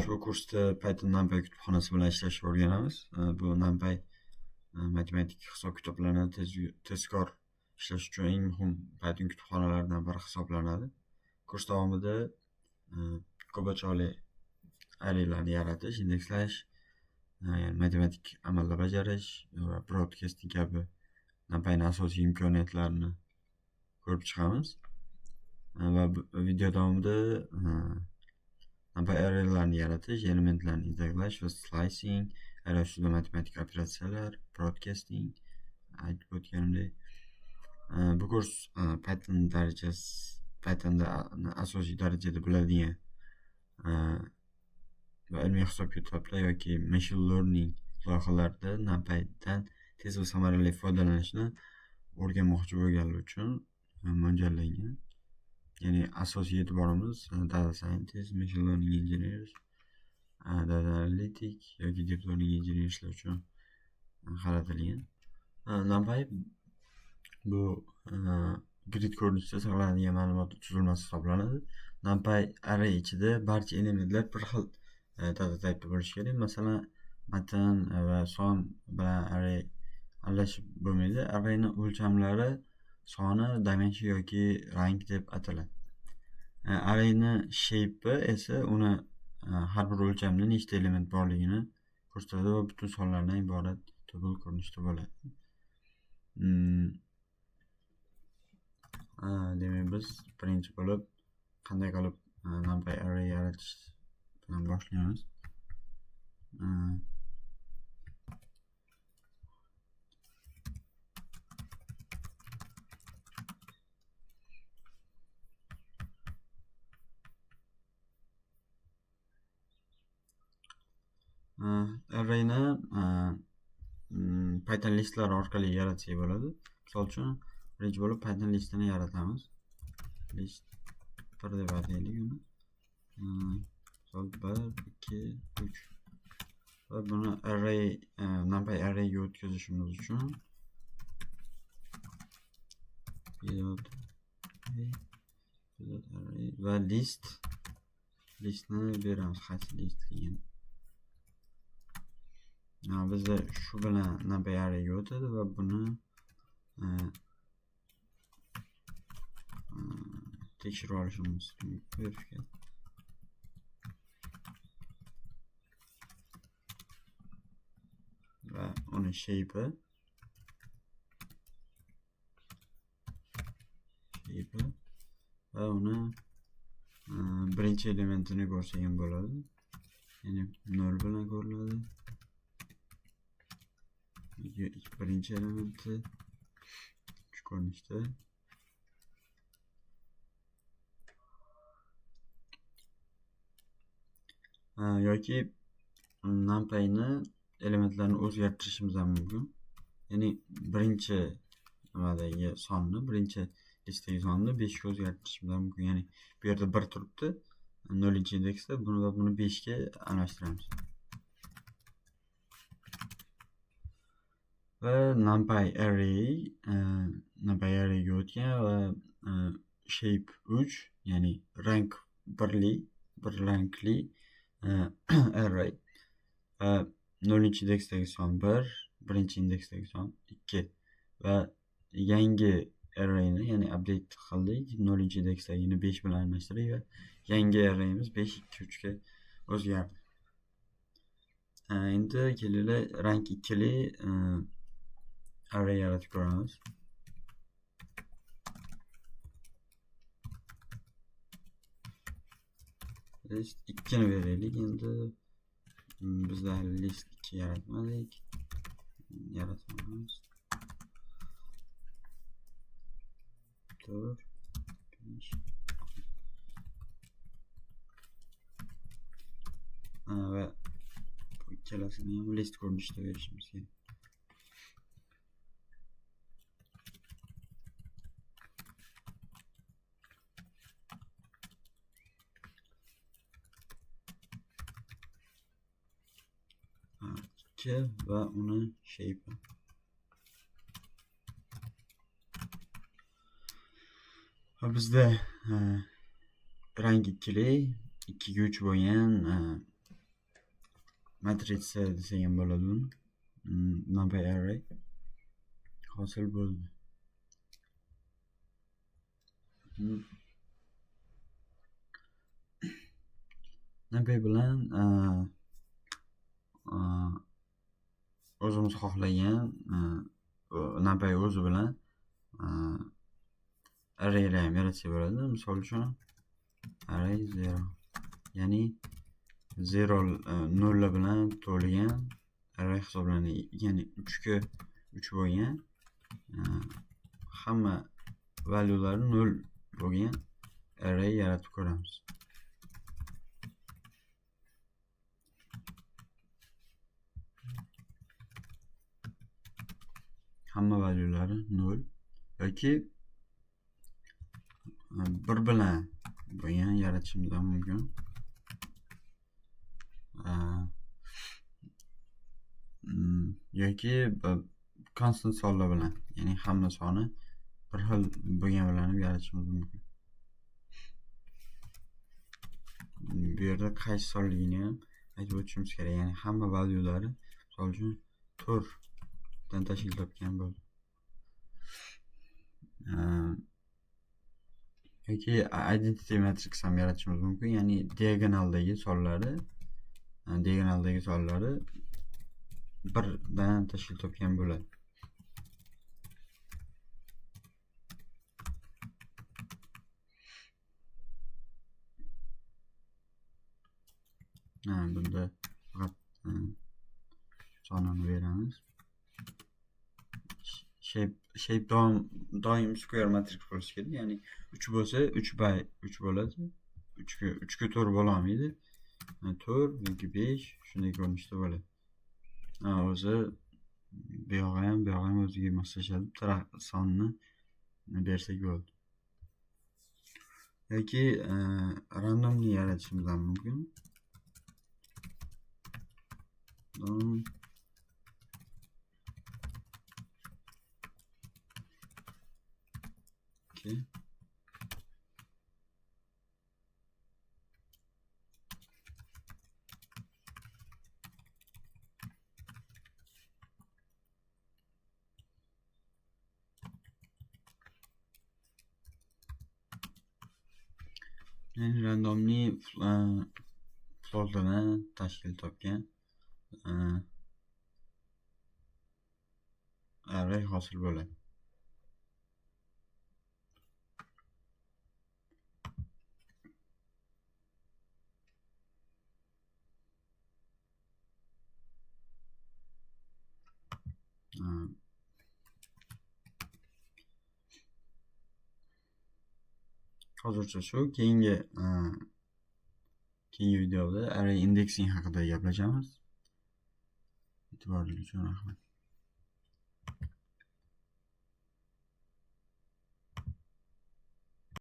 Ushbu kursda Python NumPy kutubxonasi bilan ishlashni o'rganamiz. Bu NumPy matematik hisob-kitoblarni tezkor ishlash uchun eng muhim Python kutubxonalaridan biri hisoblanadi. Kurs davomida ko'pacholi arraylarni yaratish, indekslash, matematik amallar bajarish va broadcasting kabi NumPy'ning asosiy imkoniyatlarini ko'rib chiqamiz. Va video davomida NumPy arraylarni yaratish, elementlarni integrlash va slicing, array ustida matematik operatsiyalar, broadcasting, aytib o'tganimdek. Bu kurs Pythonda asosiy darajada biladigan va ilmiy hisob-kitoblar yoki machine learning loyihalarida NumPy'dan tez va samarali foydalanishni o'rganmoqchi bo'lganlar uchun mo'ljallangan. Ya'ni asosiy e'tiborimiz data scientist, machine learning engineers, data analytic yoki deep learning engineerslar uchun qaratilgan. NumPy bu grid ko'rinishida saqlanadigan ma'lumot tuzilmasi hisoblanadi. NumPy array ichida barcha elementlar bir xil data type'da bo'lishi kerak. Masalan, matn va son bilan array aralashib bo'lmaydi. Arrayning o'lchamlari soni, dimension yoki rank deb ataladi. Arrayning shape esa uni har bir o'lchamda nechta element borligini ko'rsatadi va butun sonlardan iborat tuple ko'rinishda bo'ladi. Demak, biz birinchi bo'lib qanday qilib NumPy array yaratish bilan boshlaymiz. Arrayni Python listlar orqali yaratsak bo'ladi. Misol uchun, birinchi bo'lib Python listini yaratamiz. List 1 deb ataylik uni. Misol 1, 2, 3. Va buni array NumPy arrayga o'tkazishimiz uchun array va listni beramiz. Qaysi list degan. Bizda shu bilan NumPy arrayga o'tadi va buni tekshirib olishimiz mumkin. Va uni shape va uni birinchi elementini ko'rsak ham bo'ladi. Ya'ni 0 bilan ko'riladi. Birinchi elementi shu ko'rinishda. Yoki NumPy'ni elementlarni o'zgartirishimiz ham mumkin. Ya'ni birinchi nimadagi sonni, birinchi listdagi sonni 5 ga o'zgartirishimiz ham mumkin. Ya'ni bu yerda 1 turibdi, 0-indeksda, buni va buni 5 ga almashtiramiz. Va NumPy arrayga o'tgan va shape 3, ya'ni rank bir rankli array. 0-indeksdagi son 1, birinchi indeksdagi son 2 va yangi arrayni, ya'ni update qildik. 0-indeksdagini 5 bilan almashtirdik va yangi arrayimiz 5, 2, 3 ga o'zgardi. Endi kelinglar rank 2 li array yaratib ko'ramiz. List 2 ni beraylik. Endi bizda list 2 yaratmadik. Yaratamiz. 4, 5. Va bu ikkalasini ham list ko'rinishida berishimiz kerak. Va uni shape. Va bizda rank 2 li 2 ga 3 bo'lgan matritsa desak ham bo'ladi uni. NumPy array hosil bo'ldi. NumPy bilan o'zimiz xohlagan NumPy o'zi bilan arraylar ham yaratsak bo'ladi. Misol uchun array 0, ya'ni 0 bilan to'lgan array hisoblanadi. Ya'ni 3 ga 3 bo'lgan hamma valyulari 0 bo'lgan array yaratib ko'ramiz. Hamma valyulari 0 yoki 1 bilan bo'lgan yaratishimiz ham mumkin. Yoki constant sonlar bilan, ya'ni hamma soni bir xil bo'lgan bilan ham yaratishimiz mumkin. Bu yerda qaysi sonligini ham aytib o'tishimiz kerak. Ya'ni hamma valyulari, misol uchun 4 dan tashkil topgan bo'ldi. Yoki identity matrix ham yaratishimiz mumkin. Ya'ni diagonaldagi sonlari 1 dan tashkil topgan bo'ladi. Bunda faqat sonini beramiz. Shape doim square matrix bo'lishi kerak. Ya'ni 3 bo'lsa 3 by 3 bo'ladi. 3 ga 4 bo'la olmaydi. 4 yoki 5 shunday ko'rinishda bo'ladi. O'zi bu yoqqa ham o'ziga moslashadi. Sonni bersak bo'ldi. Yoki randomly yaratishimiz ham mumkin. Yani randomly floatlarni tashkil topgan array hosil bo'ladi. Hozircha shu. Keyingi videoda array indexing haqida gaplashamiz. E'tiboringiz uchun rahmat.